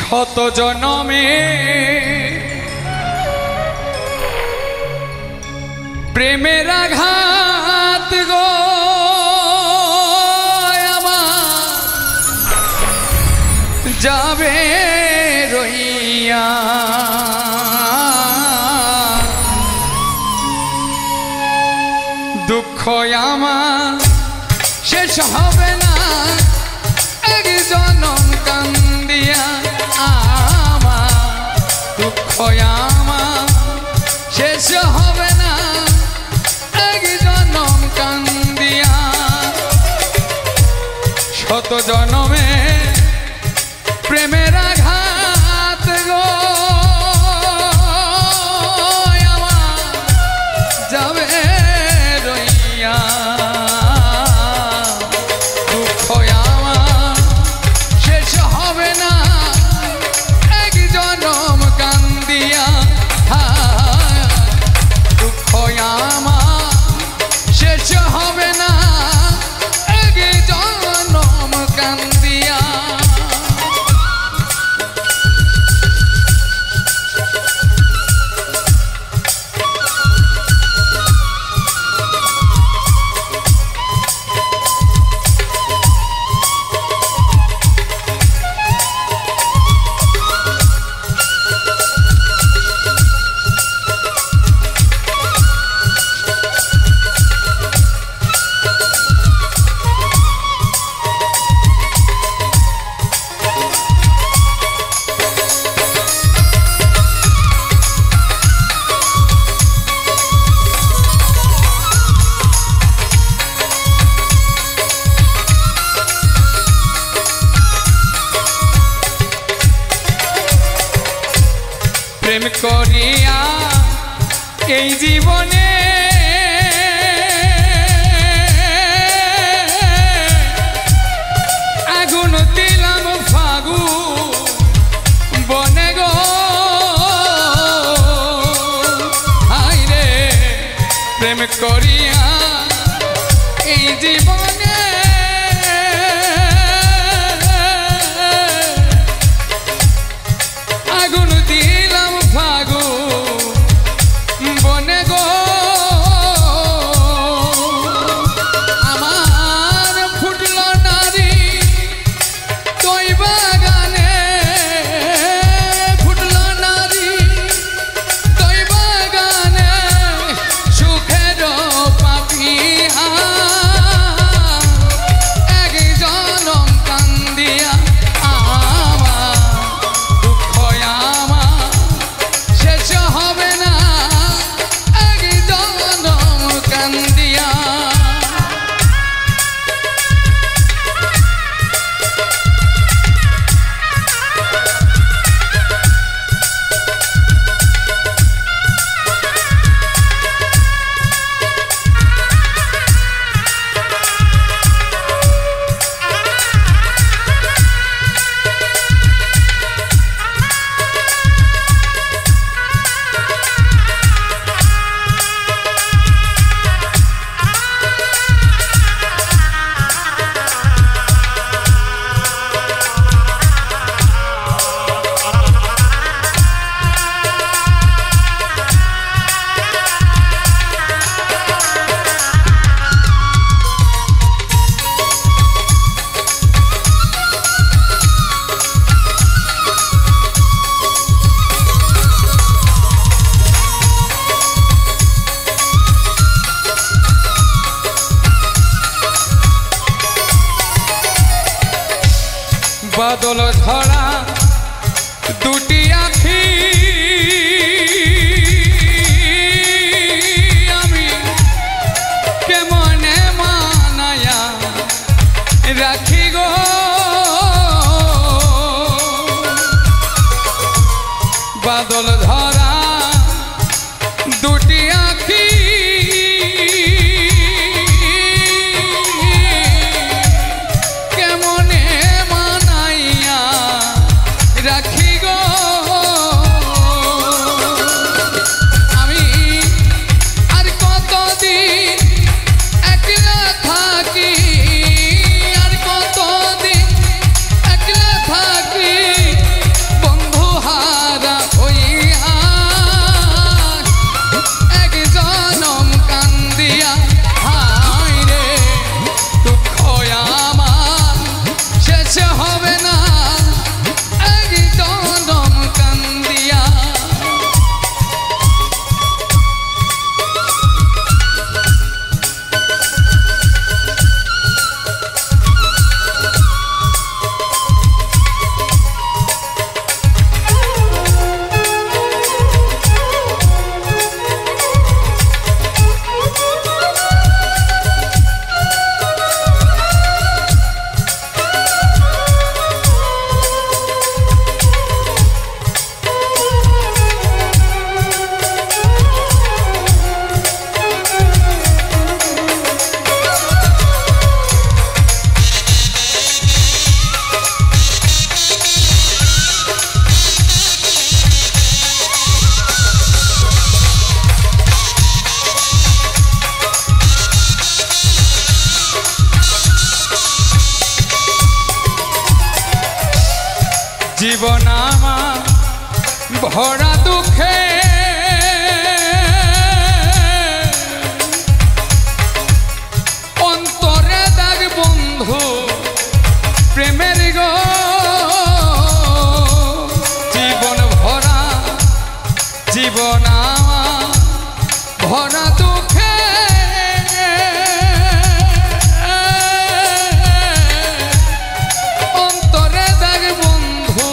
শত জনমে প্রেমের আঘাত গো আমার যাবে রইয়া দুঃখ আমার শেষ হবে না এক জনম কান্দিয়া আমার দুঃখ আমার শেষ হবে না এক জনম কান্দিয়া শত জনমে প্রেমের আঘাত গো আমার যাবে রইয়া দুঃখ আমার শেষ হবে না এক জনম কান্দিয়া দুঃখ আমার শেষ হবে না এক জনম কান্দিয়া প্রেম করিয়া এই জীবনে আগুন দিলাম ফাগুন বনে গো হায়রে প্রেম করিয়া এই জীবনে আগুন দিলাম ফাগুন বনে গো আমার ফুটল নারী তোই বাগানে ফুটল নারী তোই বাগানে সুখের পাপিয়া এক জনম কান্দিয়া আমার দুঃখ আমার শেষ হবে না এক জনম কান্দিয়া বাদল ধরা দুটি আখি আমি কেমনে মানায়া রাখি গো বাদল ধরা দুটি আখি কেমনে মানাইয়া রাখি গো আমি আর কতদিন একলা থাকি আর কতদিন একলা থাকি জীবন আমার ভরা দুঃখে অন্তরে দাগ বন্ধু প্রেমের গো জীবন ভরা জীবন আমার ভরা দুঃখে অন্তরে দাগ বন্ধু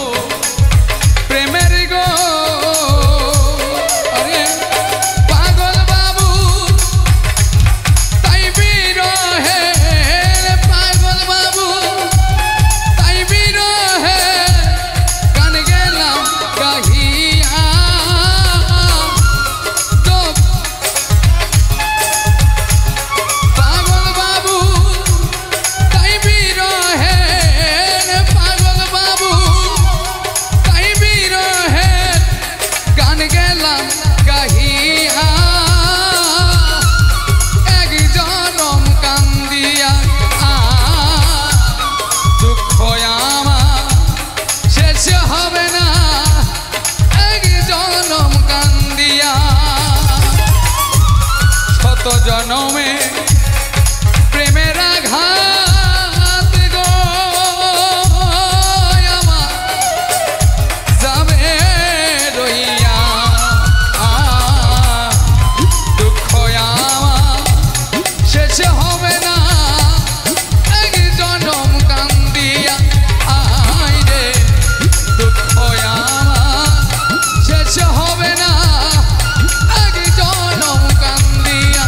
প্রেমের গো আরে পাগল বাবু তাই বিরহে পাগল বাবু তাই বিরহে গান গেলাম গাহিয়া তো পাগল বাবু তাই বিরহে পাগল বাবু তাই বিরহে গান গেলাম গাহিয়া এক জনম কান্দিয়া দুঃখ আমার শেষ হবে না এক জনম কান্দিয়া শত জনমে প্রেমের আঘাত গো আমার যাবে রইয়া দুঃখ আমার শেষ হবে না এক জনম কান্দিয়া আই রে দুঃখ আমার শেষ হবে না এক জনম কান্দিয়া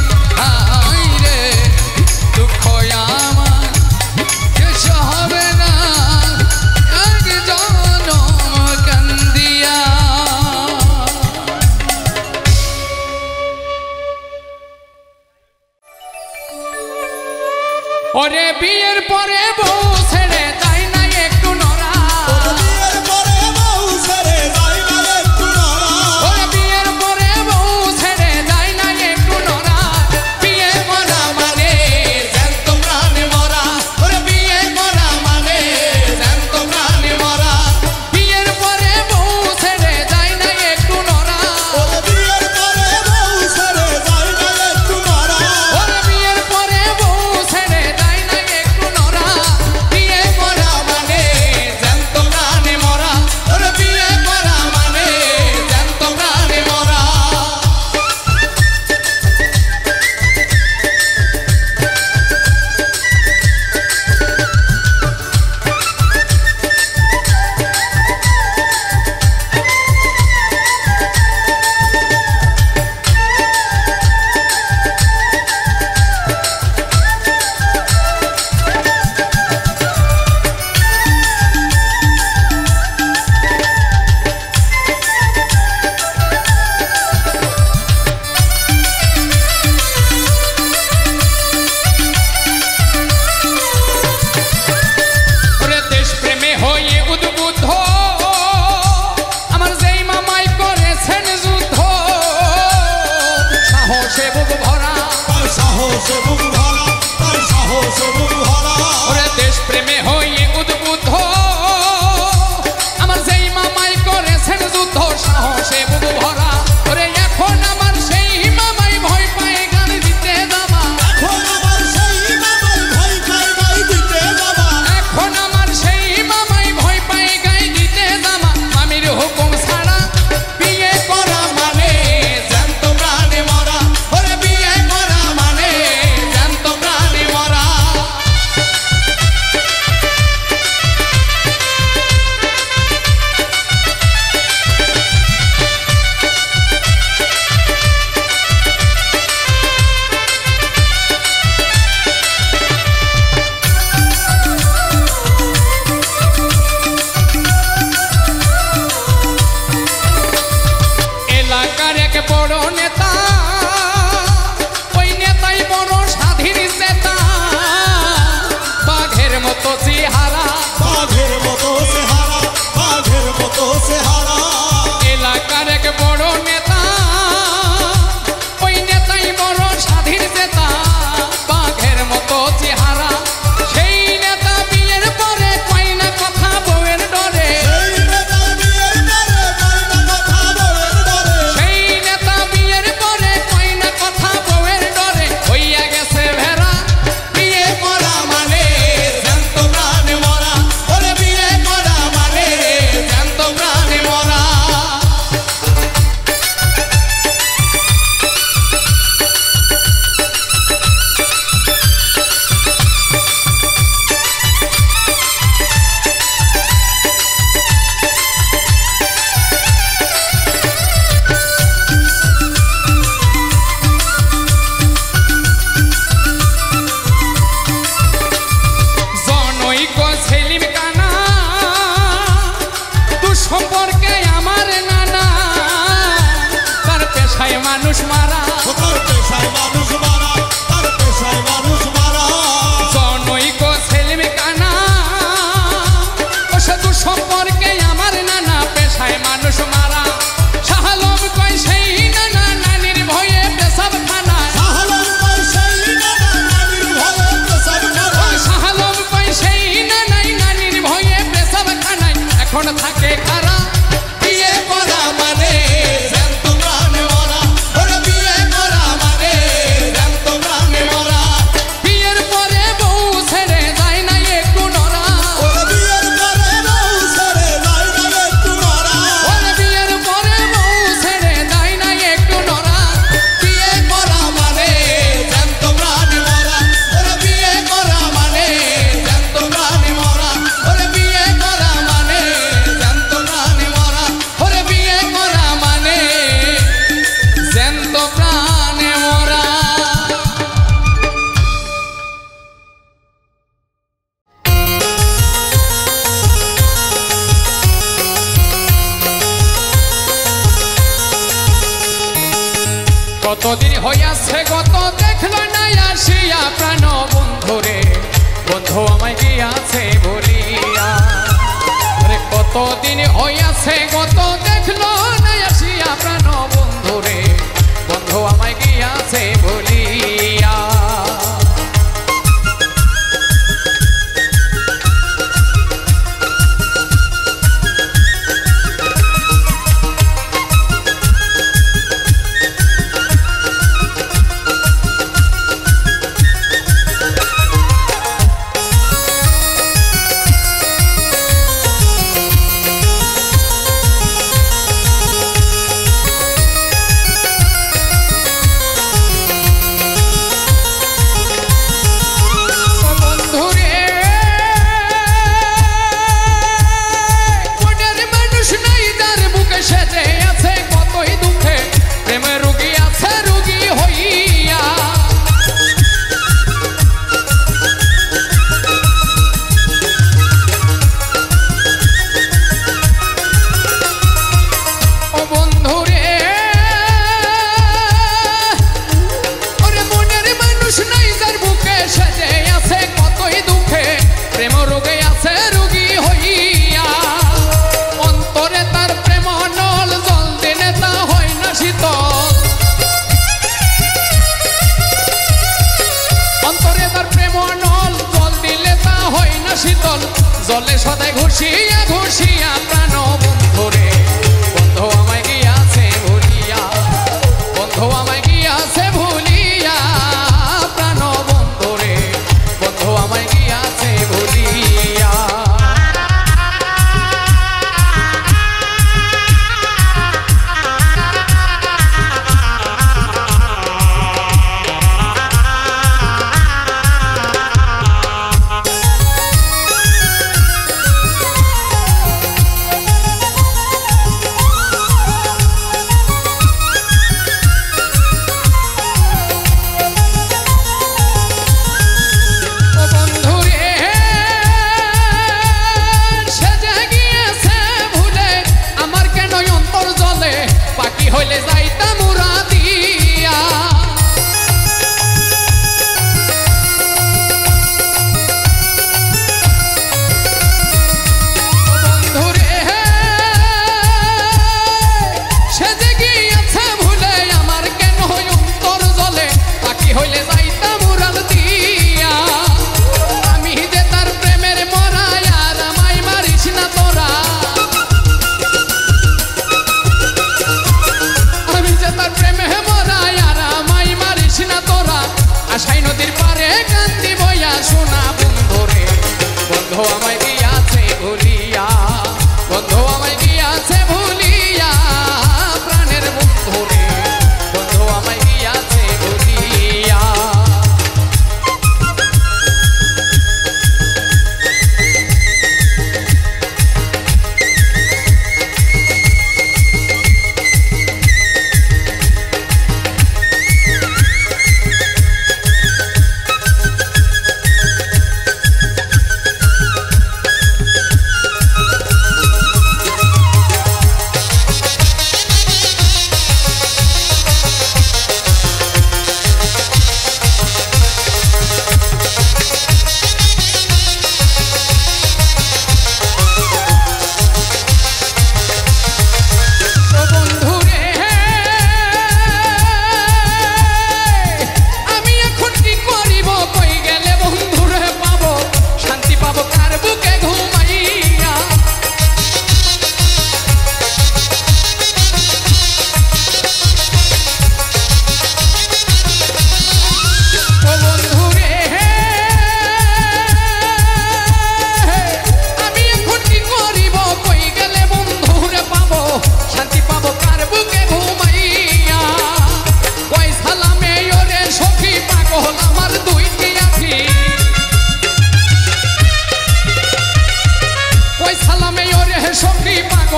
আই রে দুঃখ আমার শেষ হবে না এক জনম কান্দিয়া ওরে বিয়ের পরে বউ ছেড়ে যায় না একটু নড়া বিয়ের পরে বউ ছেড়ে যায় না একটু নড়া ওরে বিয়ের পরে বউ ছেড়ে যায় না একটু নড়া বিয়ে মরা মানে জ্যান্ত প্রাণে মরা ওরে বিয়ে মরা মানে জ্যান্ত প্রাণে মরা বিয়ের পরে বউ ছেড়ে যায় না একটু নড়া বিয়ের পরে বউ ছেড়ে যায় না একটু নড়া ওরে বিয়ের পরে বউ ছেড়ে যায় না একটু নড়া বিয়ে মরা মানে জ্যান্ত প্রাণে মরা ওরে বিয়ে মরা মানে জ্যান্ত প্রাণে মরা ওরে দেশ প্রেমে হয়ে উদ্বুদ্ধ আমার যেই মামাই করেছেন যুদ্ধ সাহসে বুক ভরা তার সাহসে বুক ভরা তার সাহসে বুক ভরা ওরে দেশ প্রেমে হয়ে উদ্বুদ্ধ আমার যেই মামাই করেছেন যুদ্ধ সাহসে বুক ভরা ওরে এখন আমার সেই মামাই ভয় পায় গান দিতে যাবা এখন আমার সেই মামার ভয় পায় গাই দিতে যাবা এখন আমার সেই মামাই ভয় পায় গাই দিতে যাবা মামির হুকুম ছাড়া বিয়ে করা মানে জ্যান্ত প্রাণে মরা ওরে বিয়ে করা মানে জ্যান্ত প্রাণে মরা এলাকার এক বড় নেতা ওই নেতাই বড় স্বাধীন চেতা বাঘের মতো চেহারা বাঘের মতো চেহারা বাঘের মতো চেহারা এলাকার এক বড় নেতা ওই নেতাই বড় স্বাধীন চেতা বাঘের মতো চেহারা সেই নেতা বিয়ের পরে কয় না কথা বউয়ের ডরে সেই সম্পর্কে আমার নানা তার পেশায় মানুষ মারা তার পেশায় মানুষ মারা তার পেশায় মানুষ মারা জনৈক ছেলে কানা ও শুধু সম্পর্কে আমার নানা পেশায় মানুষ মারা শাহালম কয় সেই নানা নানির ভয়ে পেশাব খানায় শাহালম কয় সেই নানা নানির ভয়ে পেশাব খানায় শাহালম কয় সেই নানাই নানির ভয়ে পেশাব খানায় এখন থাকে খারা বিয়ে করা মানে জ্যান্ত প্রাণে মরা ওরে বিয়ে করা মানে জ্যান্ত প্রাণে মরা বিয়ের পরে বউ ছেড়ে যায় না একটু নড়া ওরে বিয়ের পরে বউ ছেড়ে যায় না একটু নড়া ওরে বিয়ের পরে বউ ছেড়ে যায় না একটু নড়া বিয়ে করা মানে জ্যান্ত প্রাণে মরা ওরে বিয়ে করা মানে জ্যান্ত প্রাণে মরা ওরে বিয়ে করা মানে জ্যান্ত প্রাণে মরা ওরে বিয়ে করা মানে জ্যান্ত প্রাণে মরা কতদিন হইয়াছে গত দেখলো না আসিয়া প্রাণ বন্ধুরে বন্ধু আমায় গিয়াছে বলিয়া রে কতদিন হইয়াছে গত দেখলো না আসিয়া প্রাণ বন্ধুরে বন্ধু আমায় গিয়াছে বলিয়া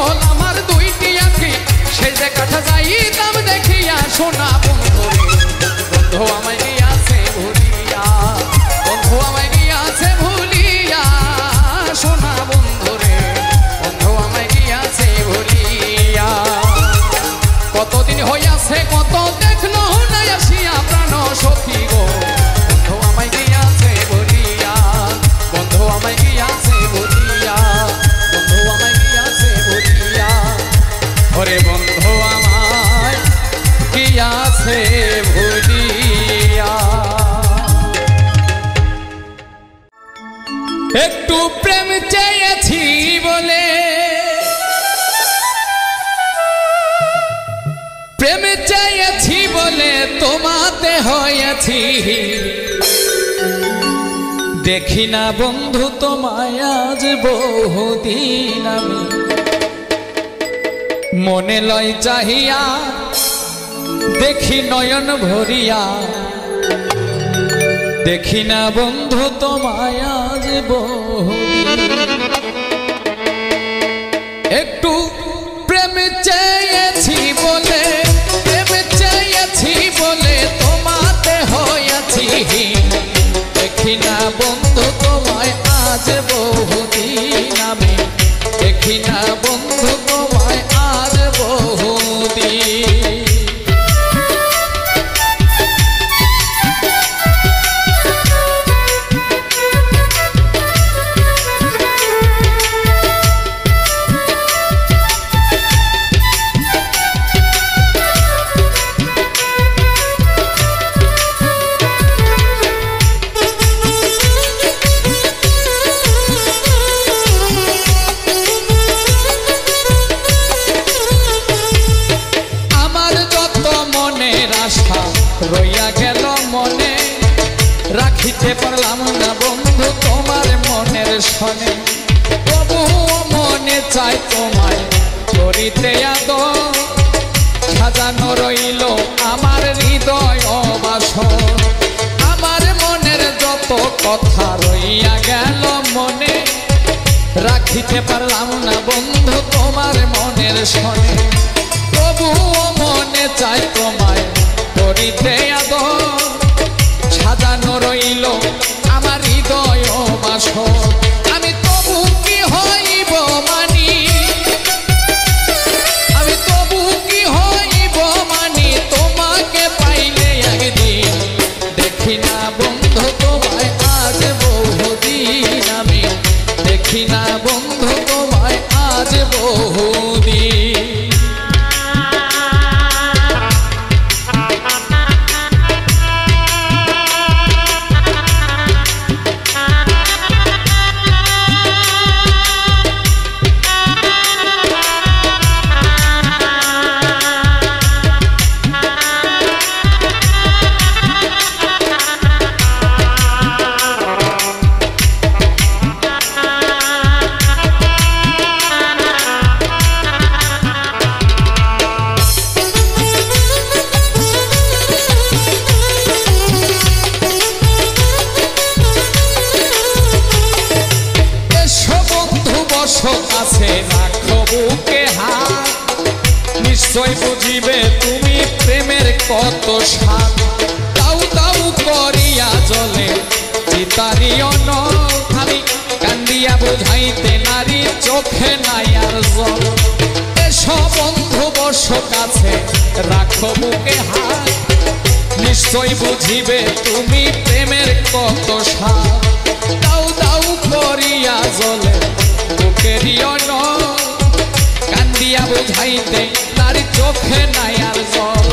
বিকল আমার দুইটি আঁখি সে যে কাঠা যাইতাম দেখিয়া সোনা বন্ধু বন্ধু আমায় গিয়াছে ভুলিয়া বন্ধু আমায় গিয়াছে ভুলিয়া সোনা বন্ধু রে বন্ধু আমায় গিয়াছে ভুলিয়া কতদিন হইয়াছে কত দেখলো না আসিয়া প্রাণ সখী গো বন্ধু আমায় গিয়াছে ভুলিয়া বন্ধু আমায় গিয়াছে ভুলিয়া বন্ধু আমায় গিয়াছে ভুলিয়া ওরে বন্ধু আমায় গিয়াছে ভুলিয়া একটু প্রেম চেয়েছি বলে প্রেম চেয়েছি বলে তোমাতে হয়েছি দেখি না বন্ধু তোমায় আজ বহুদিন আমি মনে লয় চাহিয়া দেখি নয়ন ভরিয়া দেখি না বন্ধু তোমায় আজ বহুদিন একটু প্রেম চেয়েছি বলে প্রেম চেয়েছি বলে তোমাতে হয়েছি দেখি না বন্ধু তোমায় আজ বহুদিন আমি দেখি না বন্ধু তোমায় আজ বহুদিন রইয়া গেল মনে রাখিতে পারলাম না বন্ধু তোমার মনের শনে তবু মনে চাই তোমায় করিতে আদর সাজানো রইল আমার হৃদয় বাসর আমার মনের যত কথা রইয়া গেল মনে রাখিতে পারলাম না বন্ধু তোমার মনের শনে তবু মনে চাই তোমায় করিতে আদর সাজানো রইল আমার হৃদয় বাসর আমি তবু কি হইব মানি আমি তবু কি হইব মানি তোমাকে পাইলে একদিন দেখি না বন্ধু তোমায় আজ বহুদিন আমি দেখি না বন্ধু তোমায় আজ বহুদিন কাছে রাখো বুকে হাত নিশ্চয় বুঝিবে তুমি প্রেমের কত স্বাদ দাউ দাউ করিয়া জলে চিতারিও আমি কান্দিয়া বুঝাইতে নারী চোখে নাই আর জল এসো বন্ধু বসো কাছে রাখো বুকে হাত নিশ্চয় বুঝিবে তুমি প্রেমের কত স্বাদ দাউ দাউ করিয়া জলে বুকেরিও কান্দিয়া বুঝাইতে নারী চোখে নাই আর জল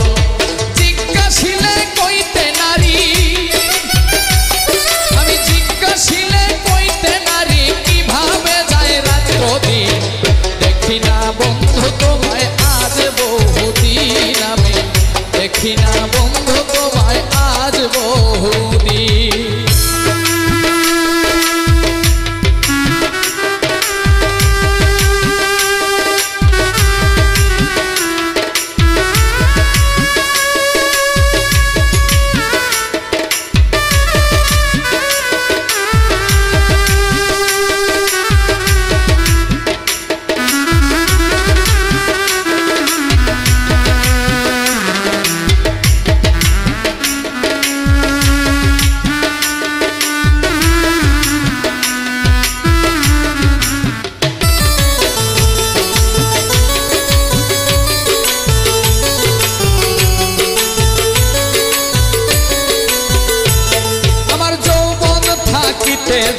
জিজ্ঞাসিলে কইতে নারী আমি জিজ্ঞাসিলে কইতে নারী কিভাবে যায় রাত্র দিন দেখি না বন্ধু তোমায় আজ বহুদিন আমি দেখি না বন্ধু তোমায় আজ বহুদিন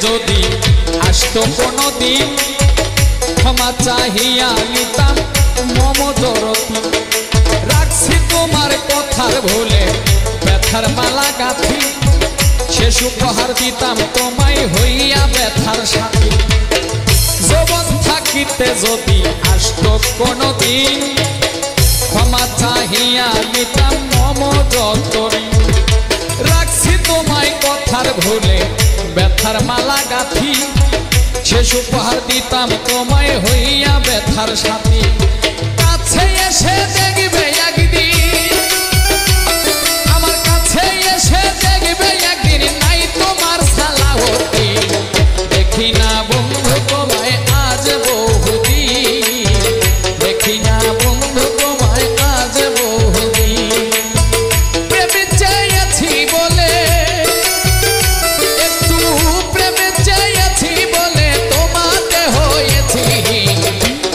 যদি আসতো কোনোদিন ক্ষমা চাহিয়া নিতাম মম জরতি রাখছি তোমার কথার ভুলে ব্যথার মালা গাঁথি শেষ উপহার দিতাম তোমায় হইয়া ব্যথার সাথী যৌবন থাকিতে যদি আসতো কোনোদিন ক্ষমা চাহিয়া নিতাম মম যতরি রাখছি তোমায় কথার ভুলে ব্যথার মালা গাঁথি শেষ উপহার দিতাম তোমায় হইয়া ব্যথার সাথী কাছে এসে দেখবে একদিন আমার কাছে এসে দেখবে একদিন নাই তোমার সালাহতি দেখি না বন্ধু তোমায় আজ বহুদিন দেখি না বন্ধু তোমায় আজ বহুদিন প্রেমে চেয়েছি বলে একটু প্রেমে চেয়েছি বলে তোমাতে হয়েছি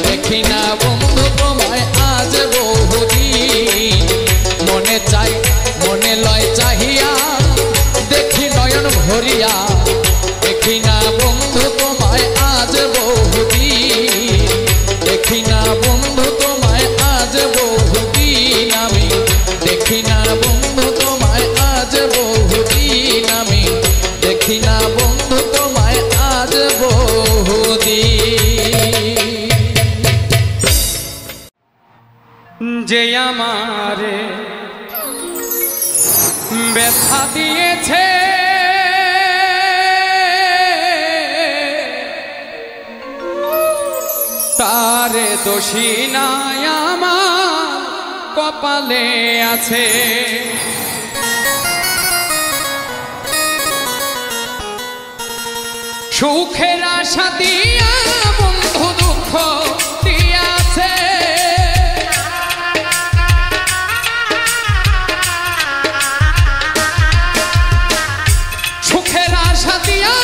দেখি না বন্ধু তোমায় আজ বহুদিন মনে চাই মনে লয় চাহিয়া দেখি নয়ন ভরিয়া দেখি না বন্ধু তোমায় আজ বহুদিন দেখি না বন্ধু তোমায় আজ বহুদিন আমি দেখি না বন্ধু তোমায় আজ বহুদিন আমি দেখি না বন্ধু তোমায় আজ বহুদিন যে আমারে ব্যথা দিয়েছে তারে দোষী নাই আমার কপালে আছে সুখের আশা দিয়া বন্ধু দুঃখ দিয়াছে সুখের আশা দিয়া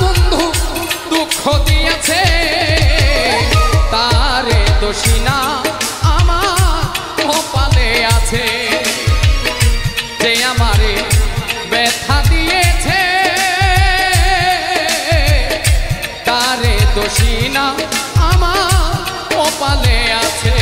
বন্ধু দুঃখ দিয়াছে তারে দোষী না আমার কপালে আছে যে আমারে ব্যথা দিয়েছে তারে দোষী না আমার কপালে আছে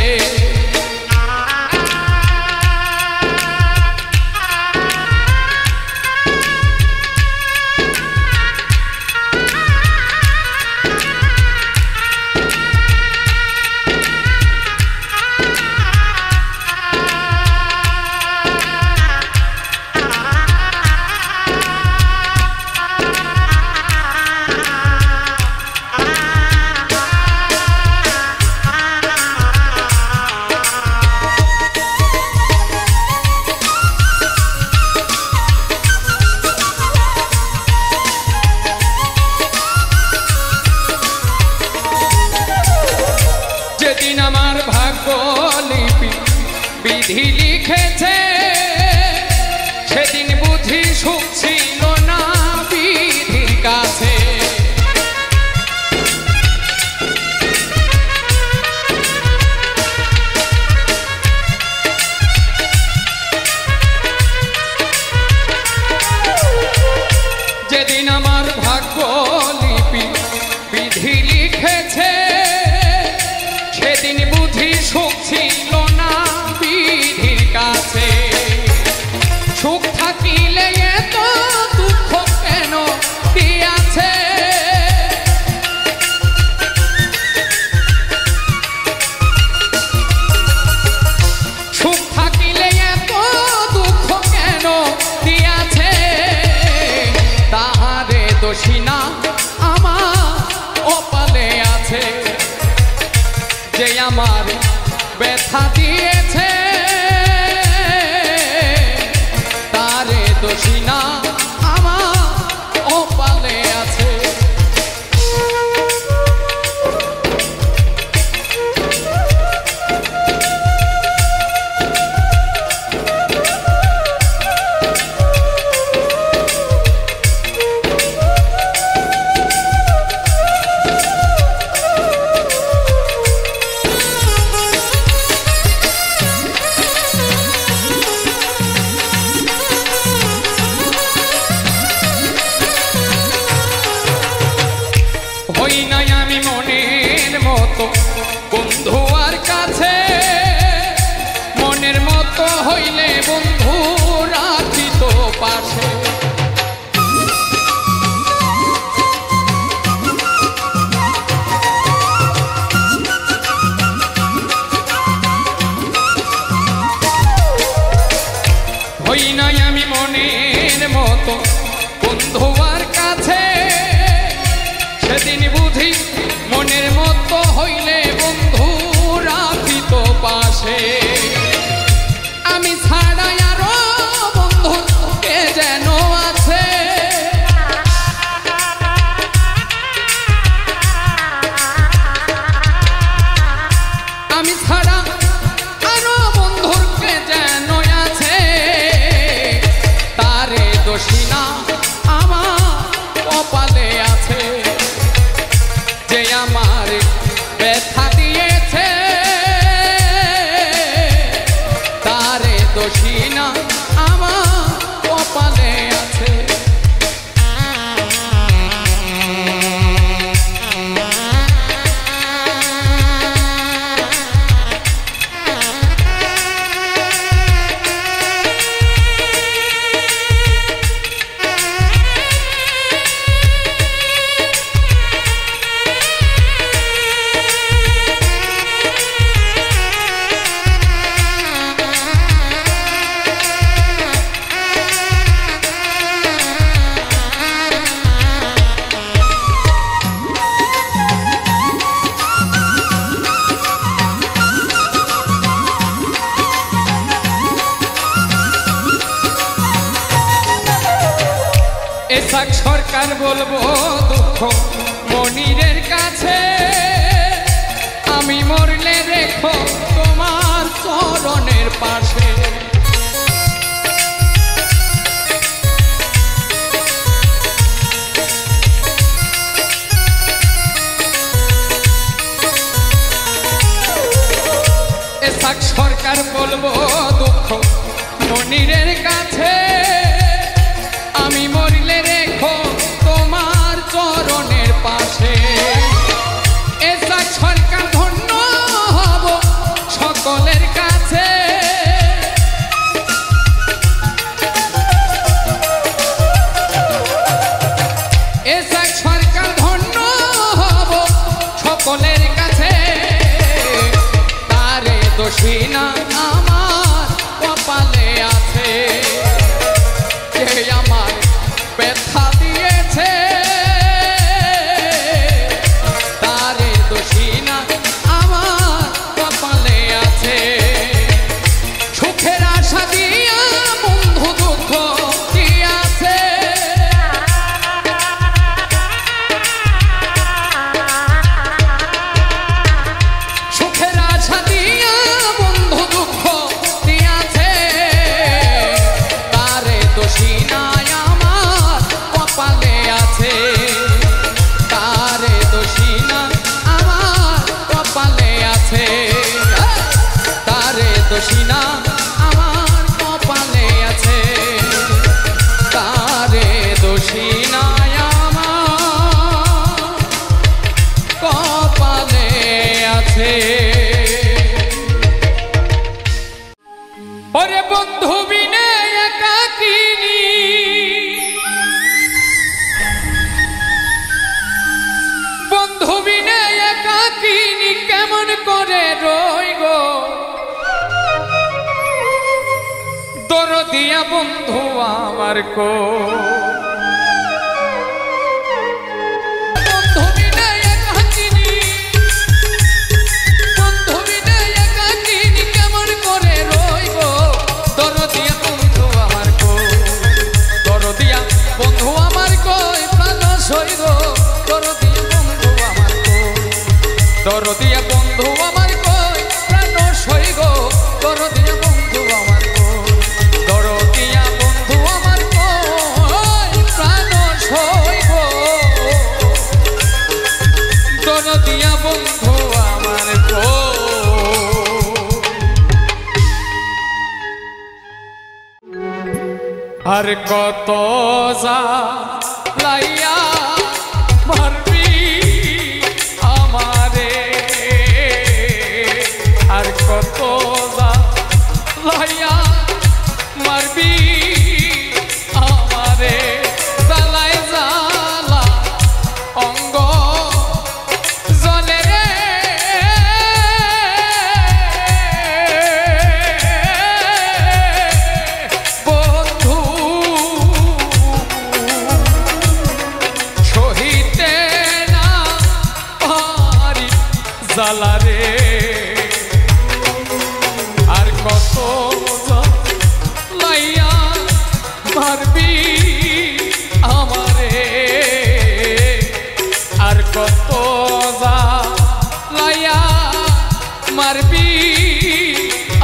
যেদিন আমার ভাগ্য লিপি বিধি লিখেছে সেদিন বুঝি সুখ ছিল না বিধির কাছে যেদিন আমার ভাগ্য লিপি বিধি লিখেছে সেদিন বুঝি সুখ ছিল না বিধির কাছে সুখ থাকিলে এত দুঃখ কেন দিয়াছে সুখ থাকিলে এত দুঃখ কেন দিয়াছে তাহারে দোষী না আমার কপালে আছে যে আমার ব্যথা দিয়েছে তারে দোষী না আমার কপালে আছে বন্ধুয়ার কাছে সেদিন বুঝি মনের মতো হইলে বন্ধু রাখিত পাশে আমি ছাড়া আরো বন্ধু কে যেন আছে আমি ছাড়া আরো বন্ধুর কে যেন আছে তারে দোষী না আমার কপালে আছে যে আমার ব্যথা দিয়েছে তারে দোষী না আমার কপালে আছে এসাক সরকার বলবো দুঃখ মনিরের কাছে আমি মরলে রেখো তোমার চরণের পাশে এসাক সরকার বলবো দুঃখ মনিরের কাছে আমি মরলে রেখো তোমার চরণের পাশে এসাক সরকার ধন্য হব সকলের কাছে এসাক সরকার ধন্য হব সকলের কাছে তারে দোষী না আমার কপালে আছে যে আমার ব্যথা দিয়েছে তারে দোষী না আমার কপালে আছে সুখের আশা দিয়া বন্ধু দুঃখ দিয়াছে সুখের আশা দিয়া বন্ধু দুঃখ দিয়াছে তারে দোষী না কপালে আছে তারে দোষী না আমার কপালে আছে তারে দোষী না আমার কপালে আছে তারে দোষী না আমার কপালে আছে ওরে বন্ধু বিনে একাকিনী বন্ধু বিনে একাকিনী কেমন করে রই গো দরদিয়া বন্ধু আমার কো বন্ধু বিনে একাকিনী বন্ধু বিনে একাকিনী কেমন করে রই গো দরদিয়া বন্ধু আমার কো দরদিয়া বন্ধু আমার কই প্রাণ সই গো দরদিয়া দরদিয়া বন্ধু আমার কই প্রাণ সই গো দরদিয়া বন্ধু আমার কই দরদিয়া বন্ধু আমার কই প্রাণ সই গো দরদিয়া বন্ধু আমার কই আর কত যা লাইয়া মারবি আমারে আর কত যা লাইয়া মারবি আমারে জ্বালায় জ্বালা অঙ্গ জলে রে বন্ধু মারবি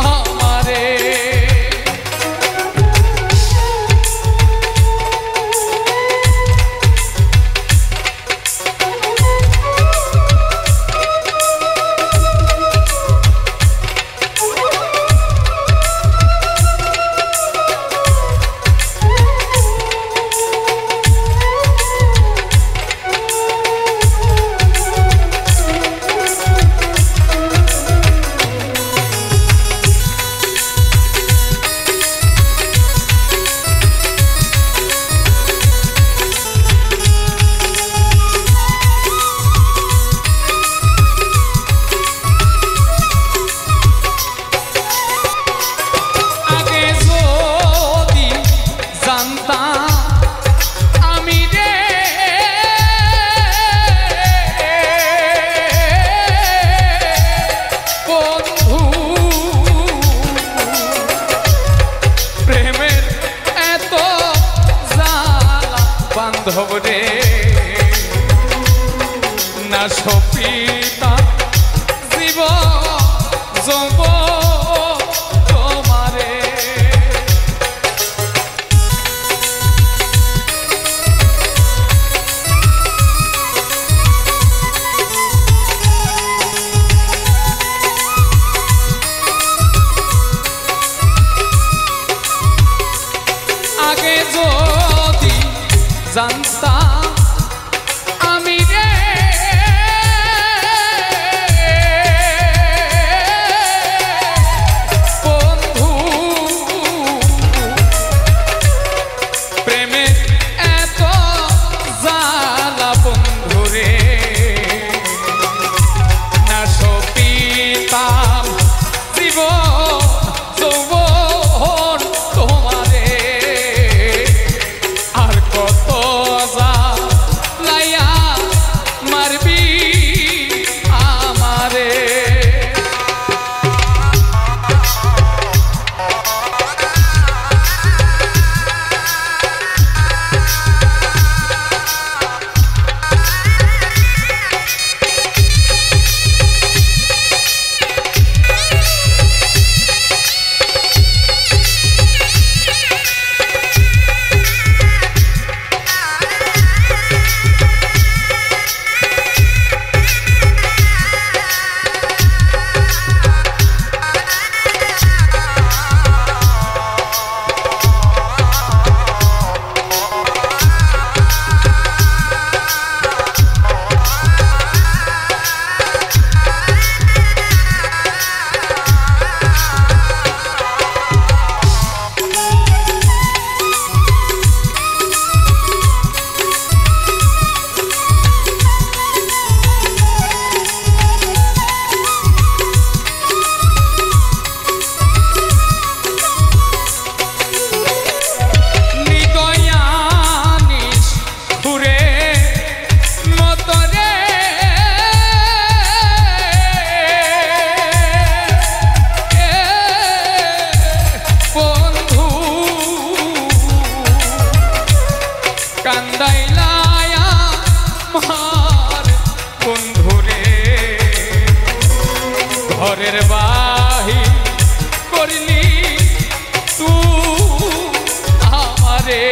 আমারে বান্ধবরে না সপিতা জীব যব তোমারে আগে যদি জানতাম আমি রে বন্ধু প্রেমে এত জ্বালা বন্ধু রে না সপিতাম জীবন যৌবন তোমারে আর কত লাইয়া মারবি আমারে কান্দাইলায়া মার বন্ধুরে ঘরের বাহির করলি তুই আমারে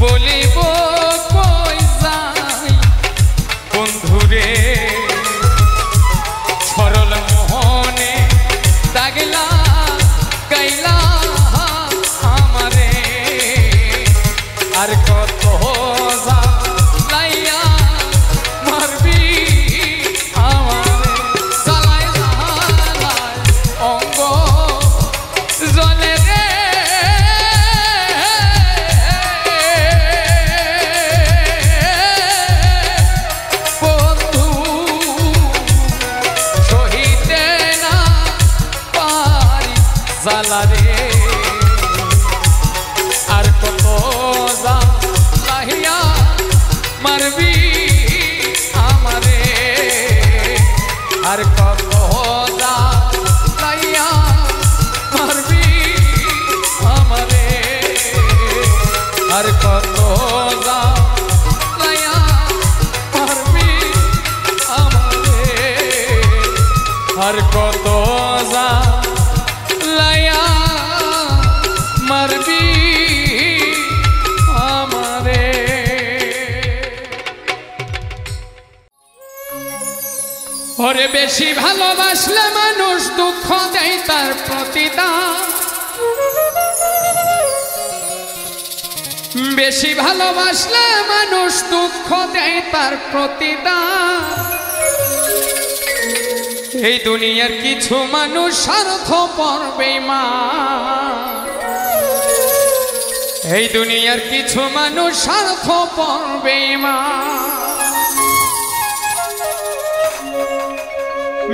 বলিব কই যাই বন্ধুরে সরল মনে তৈলা গাইলা আমারে আর কত লাহিয়া মারবি আমারে আর কত লাহিয়া মারবি আমারে আর কত লাহিয়া মারবি আমারে আর কত লায়া মারবি আমারে ওরে বেশি ভালোবাসলে মানুষ দুঃখ দেয় তার প্রতিদান বেশি ভালোবাসলে মানুষ দুঃখ দেয় তার প্রতিদান এই দুনিয়ার কিছু মানুষ স্বার্থপর বেঈমান এই দুনিয়ার কিছু মানুষ স্বার্থপর বেঈমান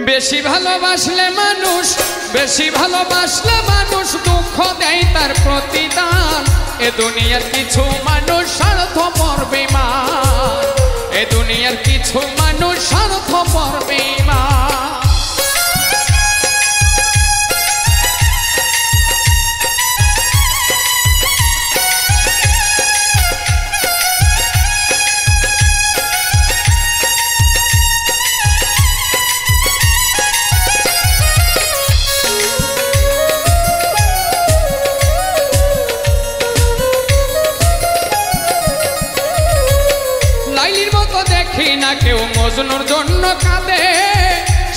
বেশি ভালোবাসলে মানুষ দুঃখ দেয় তার প্রতিদান এ দুনিয়ার কিছু মানুষ স্বার্থপর বেঈমান এ দুনিয়ার কিছু মানুষ স্বার্থপর বেঈমান না কেউ মজনুর জন্য কাঁদে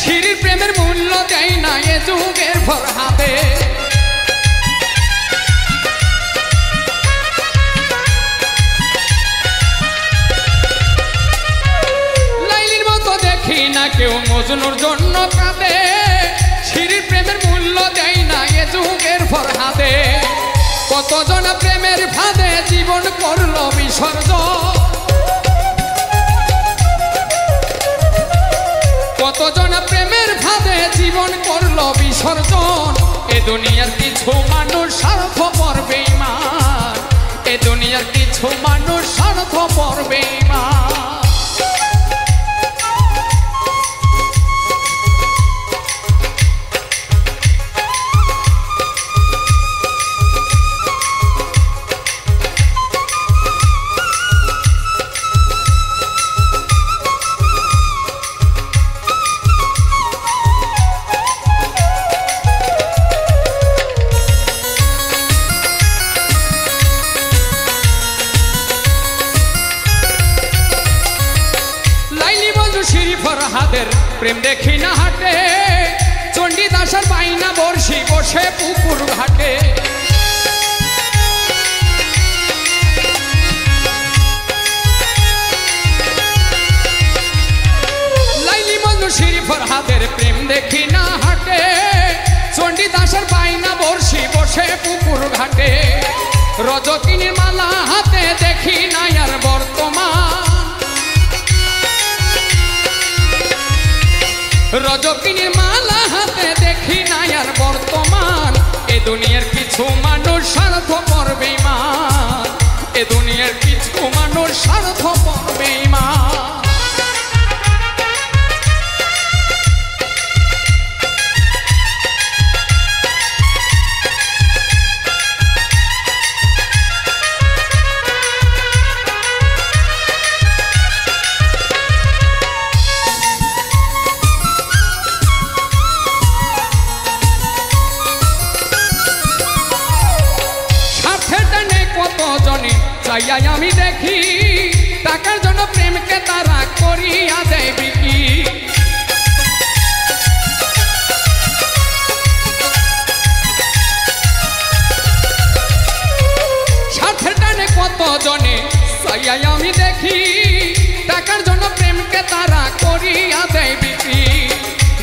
শিরির প্রেমের মূল্য দেয় না এ যুগের ফরহাদে লাইলির মতো দেখি না কেউ মজনুর জন্য কাঁদে শিরির প্রেমের মূল্য দেয় না এ যুগের ফরহাদে কতজন প্রেমের ফাঁদে জীবন করলো বিসর্জন কতজন প্রেমের ফাঁদে জীবন করলো বিসর্জন এ দুনিয়ার কিছু মানুষ স্বার্থপর বেঈমান এ দুনিয়ার কিছু মানুষ স্বার্থপর বেঈমান ফরহাদের প্রেম দেখি না হাটে চণ্ডীদাসের বাইনা বর্ষি বসে পুকুর ঘাটে লাইলি মজনু শিরি ফরহাদের প্রেম দেখি না হাটে চণ্ডীদাসের বাইনা বর্ষি বসে পুকুর ঘাটে রজকিনীর মালা হাতে দেখি না আর বর্তমান রজকিনীর মালা হাতে দেখি না আর বর্তমান এ দুনিয়ার কিছু মানুষ স্বার্থপর বেঈমান এ দুনিয়ার কিছু মানুষ স্বার্থপর বেঈমান চাইয়াই আমি দেখি টাকার জন্য প্রেমকে তারা করিয়া দেয় বিক্রি স্বার্থের টানে কত জনে চাইয়াই আমি দেখি টাকার জন্য প্রেমকে তারা করিয়া দেয় বিক্রি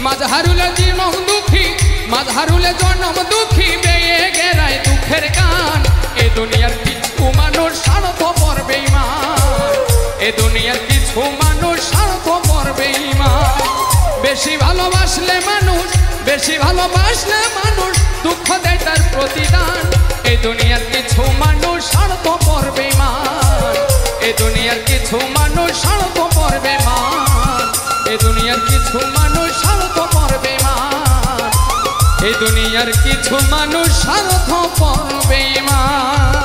মাঝহারুলের জীবন দুঃখী মাঝহারুলের জন্ম দুঃখী বেয়ে গেরায় দুঃখের গান এ দুনিয়ার কিছু মানুষ স্বার্থপর বেঈমান এ দুনিয়ার কিছু মানুষ স্বার্থপর বেঈমান বেশি ভালোবাসলে মানুষ দুঃখ দেয় তার প্রতিদান এ দুনিয়ার কিছু মানুষ স্বার্থপর বেঈমান এ দুনিয়ার কিছু মানুষ স্বার্থপর বেঈমান এ দুনিয়ার কিছু মানুষ স্বার্থপর বেঈমান এ দুনিয়ার কিছু মানুষ স্বার্থপর বেঈমান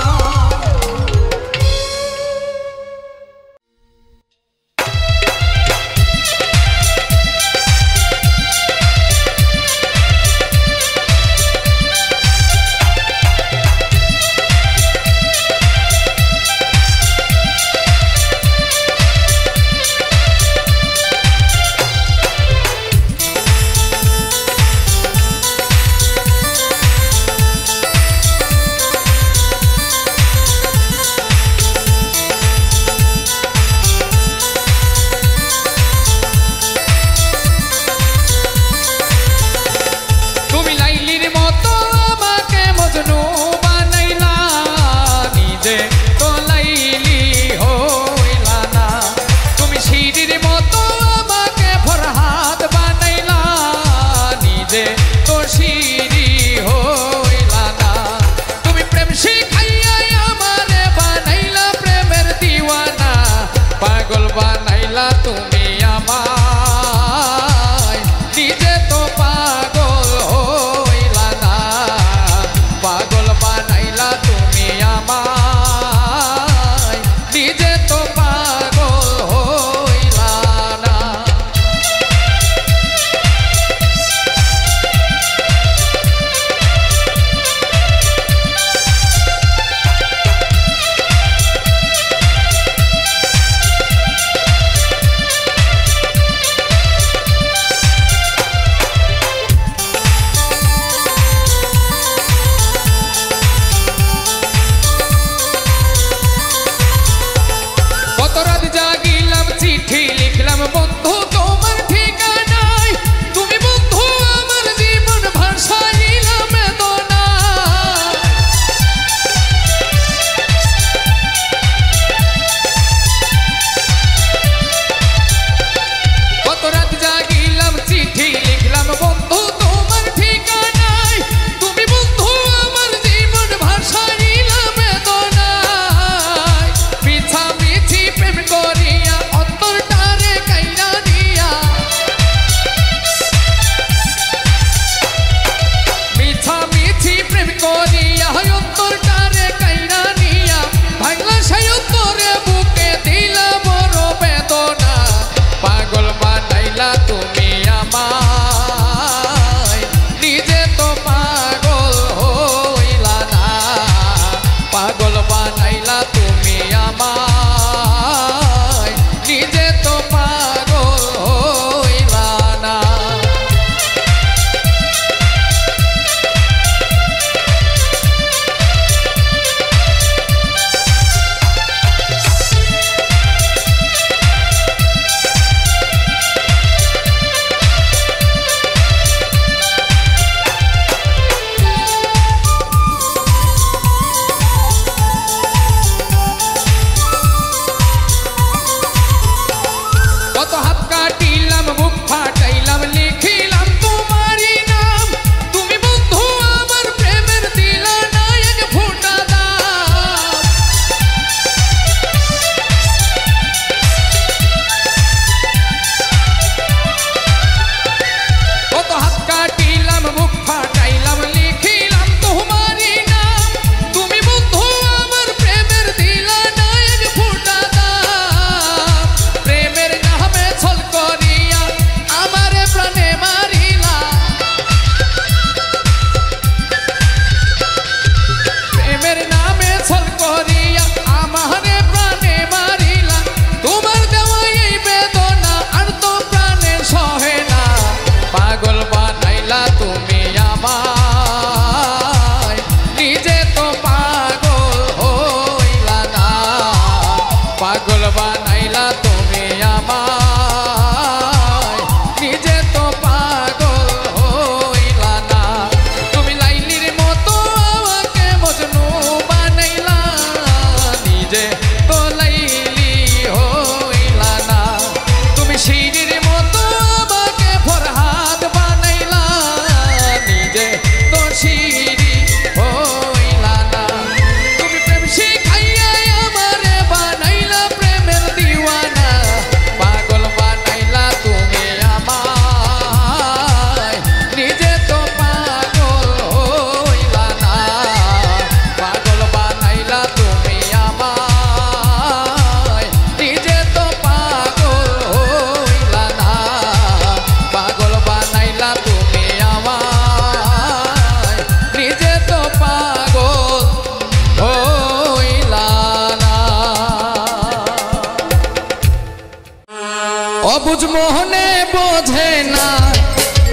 অবুঝ মোহনে বোঝে না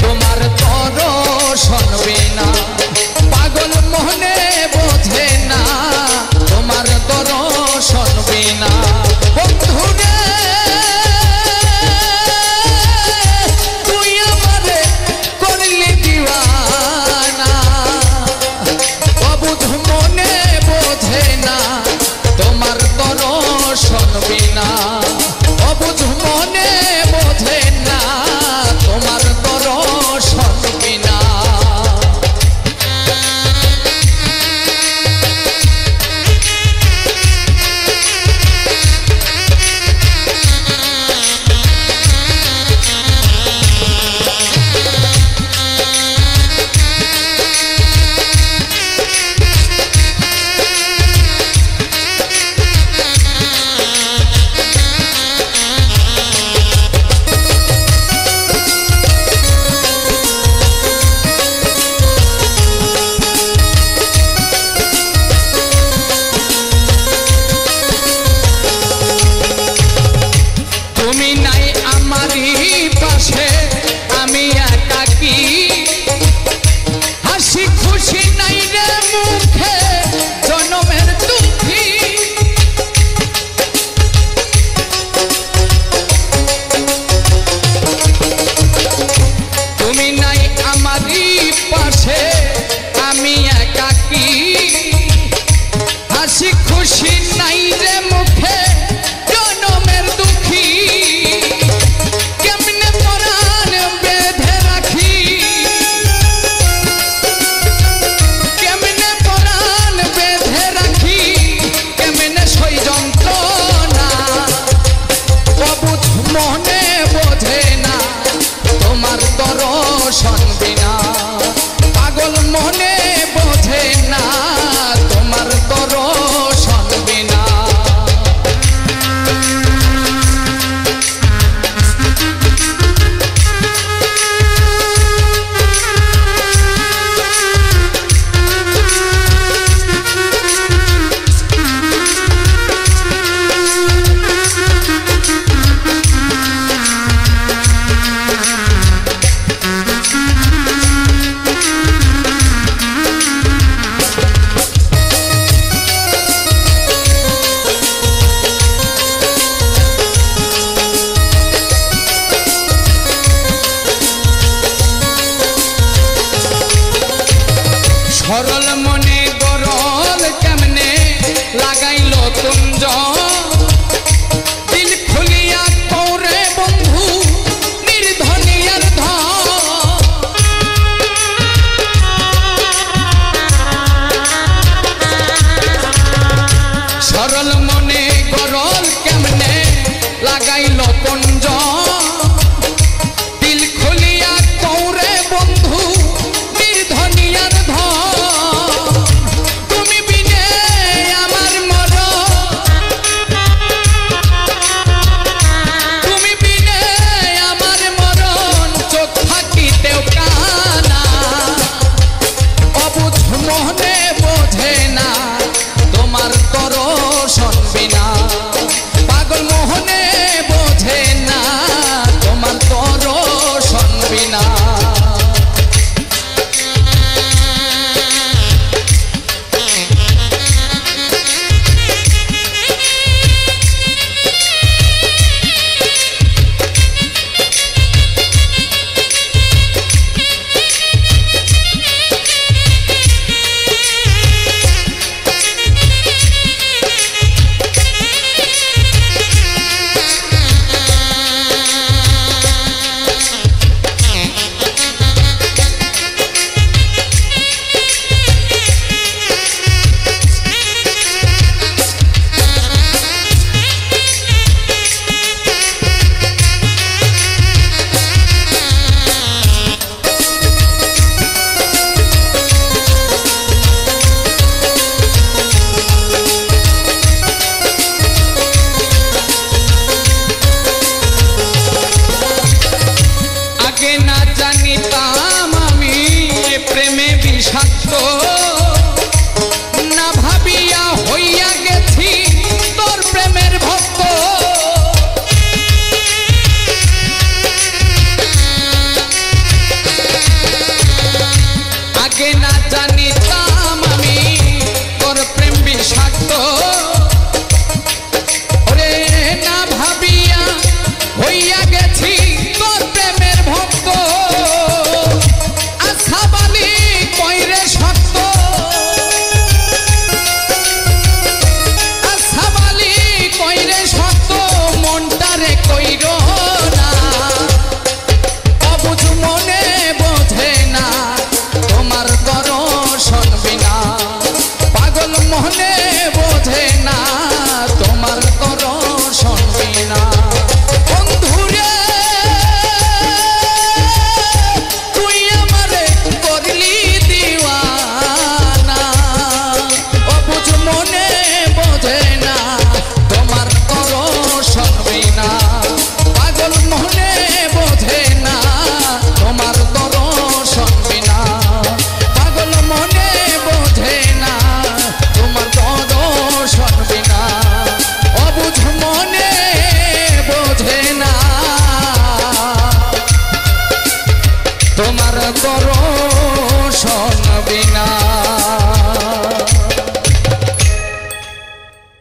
তোমার দর্শন বিনা পাগল মোহনে বোঝে না তোমার দর্শন বিনা বন্ধুরে তুই আমারে করলি দিওয়ানা অবুঝ মনে বোঝে না তোমার দর্শন বিনা অবুঝ মনে বোঝে না তোমার দর্শন বিনা তুমি নাই আমারই পাশে আমি একাকী হাসি খুশি নাই রে মুখে জনমের দুঃখী তুমি নাই আমারই পাশে আমি একাকী হাসি খুশি নাই রে মুখে জনমের দুঃখী কেমনে পরাণ বেঁধে রাখি কেমনে পরাণ বেঁধে রাখি কেমনে সই যন্ত্রণা অবুঝ মনে বোঝে না তোমার দর্শন বিনা পাগল মনে বোঝে না তোমার দর্শন বিনা সরল মনে গরল কেমনে লাগাইল কুঞ্জ দিল খুলিয়া কৌরে বন্ধু নির্ধনিয়ার সরল মনে গরল কেমনে লাগাইল কুঞ্জ দিল খুলিয়া কৌরে বন্ধু নির্ধনিয়ার তুমি বিনে আমার মর তুমি বিনে আমার মরণ চোখ থাকিতেও কানা অবুঝ মোহনে বোঝে না তোমার দর্শন বিনা পাগল মোহনে বোঝে হইয়া গেছি তোর প্রেমের ভক্ত আশা বালি কইরে শক্ত আশা বালি কইরে শক্ত মনটারে কইর না অবুঝ মনে বোঝে না তোমার দর্শন বিনা পাগল মনে বোঝে না তোমার দর্শন বিনা বন্ধুরে তুই আমারে করলি দিওয়ানা অবুঝ মনে বোঝে না তোমার দর্শন বিনা পাগল মনে বোঝে না তোমার দর্শন বিনা পাগল মনে বোঝে না তোমার দর্শন বিনা অবুঝ মনে বোঝে না তোমার দর্শন বিনা।